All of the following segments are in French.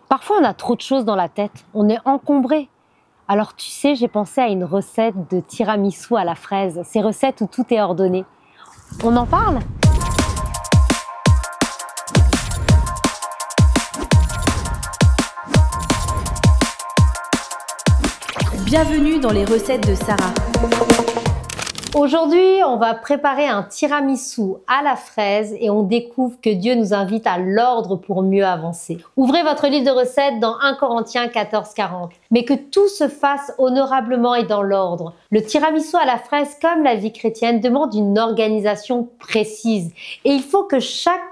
Parfois, on a trop de choses dans la tête, on est encombré. Alors tu sais, j'ai pensé à une recette de tiramisu à la fraise, ces recettes où tout est ordonné. On en parle? Bienvenue dans les recettes de Sarah. Aujourd'hui, on va préparer un tiramisu à la fraise et on découvre que Dieu nous invite à l'ordre pour mieux avancer. Ouvrez votre livre de recettes dans 1 Corinthiens 14-40. Mais que tout se fasse honorablement et dans l'ordre. Le tiramisu à la fraise, comme la vie chrétienne, demande une organisation précise. Et il faut que chaque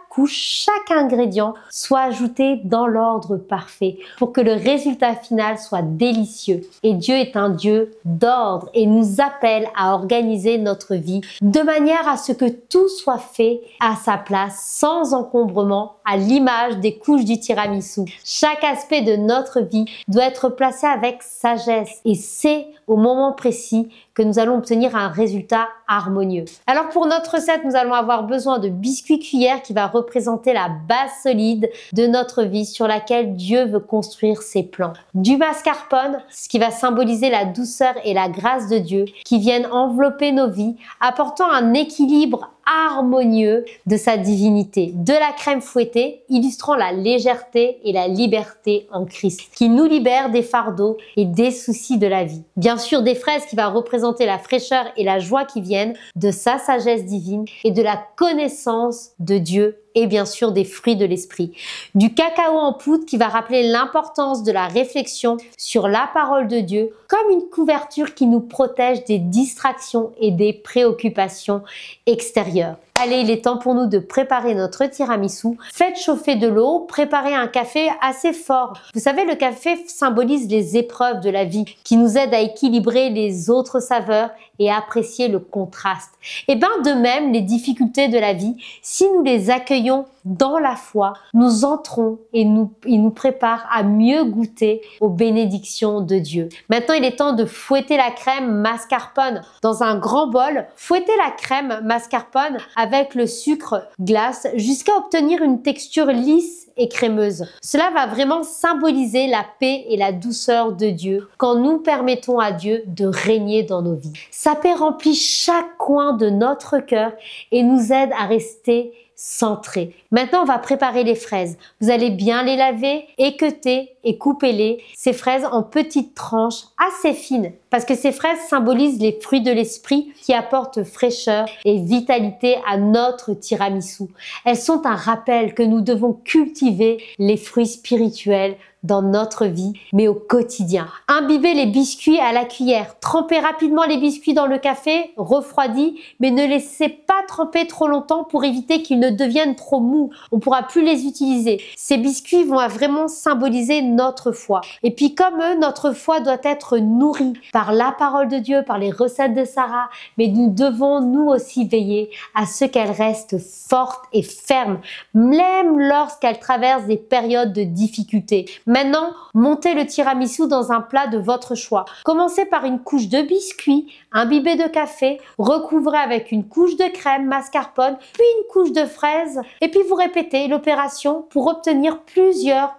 ingrédient soit ajouté dans l'ordre parfait pour que le résultat final soit délicieux. Et Dieu est un Dieu d'ordre et nous appelle à organiser notre vie de manière à ce que tout soit fait à sa place sans encombrement, à l'image des couches du tiramisu. Chaque aspect de notre vie doit être placé avec sagesse et c'est au moment précis que nous allons obtenir un résultat harmonieux. Alors pour notre recette, nous allons avoir besoin de biscuits cuillère qui va représenter la base solide de notre vie sur laquelle Dieu veut construire ses plans. Du mascarpone, ce qui va symboliser la douceur et la grâce de Dieu qui viennent envelopper nos vies, apportant un équilibre harmonieux de sa divinité. De la crème fouettée, illustrant la légèreté et la liberté en Christ, qui nous libère des fardeaux et des soucis de la vie. Bien sûr, des fraises qui va représenter la fraîcheur et la joie qui viennent de sa sagesse divine et de la connaissance de Dieu et bien sûr des fruits de l'esprit. Du cacao en poudre qui va rappeler l'importance de la réflexion sur la parole de Dieu comme une couverture qui nous protège des distractions et des préoccupations extérieures. Allez, il est temps pour nous de préparer notre tiramisu. Faites chauffer de l'eau, préparez un café assez fort. Vous savez, le café symbolise les épreuves de la vie qui nous aident à équilibrer les autres saveurs et à apprécier le contraste. Et bien de même, les difficultés de la vie, si nous les accueillons dans la foi, nous entrons et il nous prépare à mieux goûter aux bénédictions de Dieu. Maintenant, il est temps de fouetter la crème mascarpone dans un grand bol. Fouettez la crème mascarpone avec le sucre glace jusqu'à obtenir une texture lisse et crémeuse. Cela va vraiment symboliser la paix et la douceur de Dieu quand nous permettons à Dieu de régner dans nos vies. Sa paix remplit chaque coin de notre cœur et nous aide à rester centré. Maintenant, on va préparer les fraises. Vous allez bien les laver, équeuter et couper ces fraises en petites tranches assez fines parce que ces fraises symbolisent les fruits de l'esprit qui apportent fraîcheur et vitalité à notre tiramisu. Elles sont un rappel que nous devons cultiver les fruits spirituels dans notre vie, mais au quotidien. Imbibez les biscuits à la cuillère. Trempez rapidement les biscuits dans le café, refroidi, mais ne laissez pas tremper trop longtemps pour éviter qu'ils ne deviennent trop mous. On ne pourra plus les utiliser. Ces biscuits vont vraiment symboliser notre foi. Et puis comme eux, notre foi doit être nourrie par la parole de Dieu, par les recettes de Sarah, mais nous devons nous aussi veiller à ce qu'elle reste forte et ferme, même lorsqu'elle traverse des périodes de difficulté. Maintenant, montez le tiramisu dans un plat de votre choix. Commencez par une couche de biscuits, imbibé de café, recouvrez avec une couche de crème mascarpone, puis une couche de fraises, et puis vous répétez l'opération pour obtenir plusieurs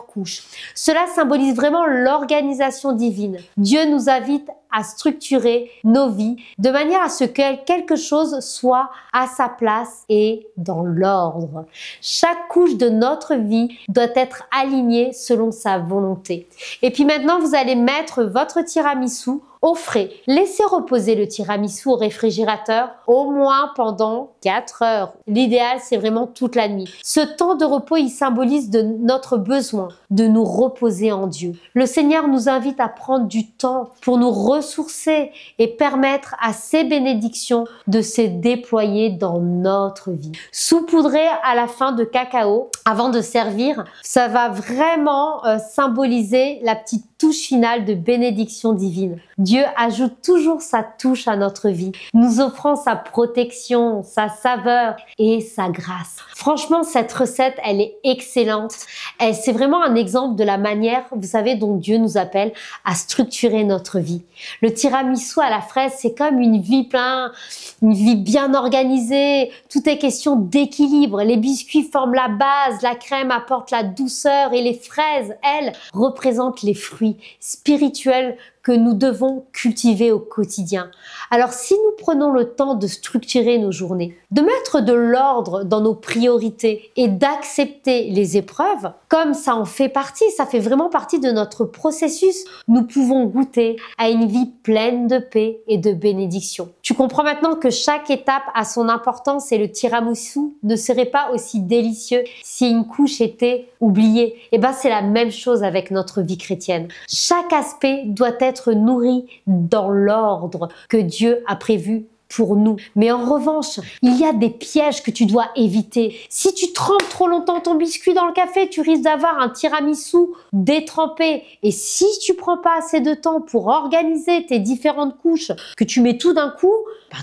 couches. Cela symbolise vraiment l'organisation divine. Dieu nous invite à structurer nos vies de manière à ce que quelque chose soit à sa place et dans l'ordre. Chaque couche de notre vie doit être alignée selon sa volonté. Et puis maintenant, vous allez mettre votre tiramisu au frais. Laissez reposer le tiramisu au réfrigérateur au moins pendant 4 heures. L'idéal, c'est vraiment toute la nuit. Ce temps de repos, il symbolise de notre besoin de nous reposer en Dieu. Le Seigneur nous invite à prendre du temps pour nous ressourcer et permettre à ses bénédictions de se déployer dans notre vie. Saupoudrer à la fin de cacao avant de servir, ça va vraiment symboliser la petite touche finale de bénédiction divine. Dieu ajoute toujours sa touche à notre vie, nous offrant sa protection, sa saveur et sa grâce. Franchement, cette recette, elle est excellente. C'est vraiment un exemple de la manière, vous savez, dont Dieu nous appelle à structurer notre vie. Le tiramisu à la fraise, c'est comme une vie bien organisée. Tout est question d'équilibre. Les biscuits forment la base, la crème apporte la douceur et les fraises, elles, représentent les fruits spirituels que nous devons cultiver au quotidien. Alors si nous prenons le temps de structurer nos journées, de mettre de l'ordre dans nos priorités et d'accepter les épreuves, comme ça en fait partie, ça fait vraiment partie de notre processus, nous pouvons goûter à une vie pleine de paix et de bénédiction. Tu comprends maintenant que chaque étape a son importance et le tiramisu ne serait pas aussi délicieux si une couche était oubliée. Et ben c'est la même chose avec notre vie chrétienne. Chaque aspect doit être nourri dans l'ordre que Dieu a prévu pour nous. Mais en revanche, il y a des pièges que tu dois éviter. Si tu trempes trop longtemps ton biscuit dans le café, tu risques d'avoir un tiramisu détrempé. Et si tu prends pas assez de temps pour organiser tes différentes couches, que tu mets tout d'un coup,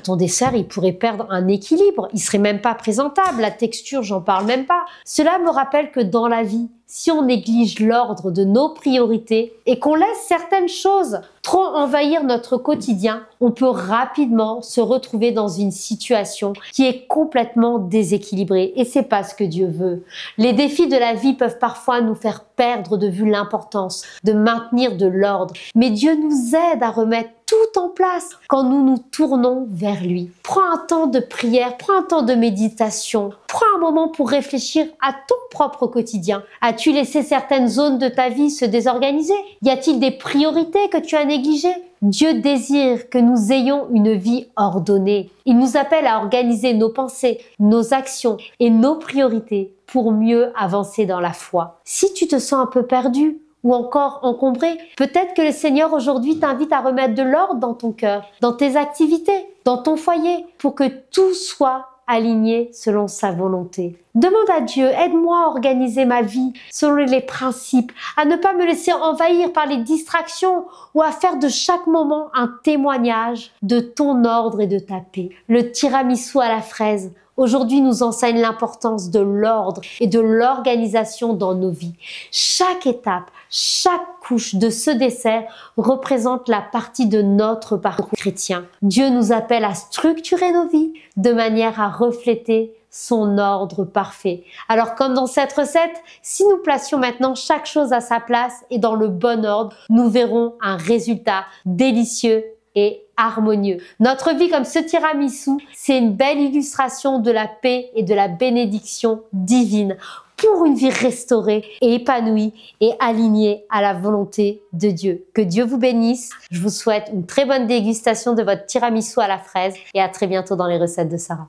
ton dessert, il pourrait perdre un équilibre. Il serait même pas présentable. La texture, j'en parle même pas. Cela me rappelle que dans la vie, si on néglige l'ordre de nos priorités et qu'on laisse certaines choses trop envahir notre quotidien, on peut rapidement se retrouver dans une situation qui est complètement déséquilibrée et c'est pas ce que Dieu veut. Les défis de la vie peuvent parfois nous faire perdre de vue l'importance de maintenir de l'ordre, mais Dieu nous aide à remettre tout en place quand nous nous tournons vers lui. Prends un temps de prière, prends un temps de méditation, prends un moment pour réfléchir à ton propre quotidien. As-tu laissé certaines zones de ta vie se désorganiser? Y a-t-il des priorités que tu as négligées? Dieu désire que nous ayons une vie ordonnée. Il nous appelle à organiser nos pensées, nos actions et nos priorités pour mieux avancer dans la foi. Si tu te sens un peu perdu, ou encore encombré, peut-être que le Seigneur aujourd'hui t'invite à remettre de l'ordre dans ton cœur, dans tes activités, dans ton foyer, pour que tout soit aligné selon sa volonté. Demande à Dieu, aide-moi à organiser ma vie selon les principes, à ne pas me laisser envahir par les distractions ou à faire de chaque moment un témoignage de ton ordre et de ta paix. Le tiramisu à la fraise aujourd'hui nous enseigne l'importance de l'ordre et de l'organisation dans nos vies. Chaque étape, chaque couche de ce dessert représente la partie de notre parcours chrétien. Dieu nous appelle à structurer nos vies de manière à refléter son ordre parfait. Alors comme dans cette recette, si nous placions maintenant chaque chose à sa place et dans le bon ordre, nous verrons un résultat délicieux et harmonieux. Notre vie comme ce tiramisu, c'est une belle illustration de la paix et de la bénédiction divine pour une vie restaurée et épanouie et alignée à la volonté de Dieu. Que Dieu vous bénisse. Je vous souhaite une très bonne dégustation de votre tiramisu à la fraise et à très bientôt dans les recettes de Sarah.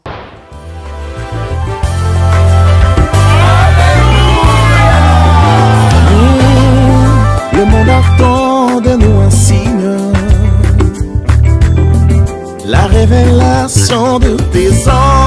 Le monde attend de nous un signe, la révélation de tes anges.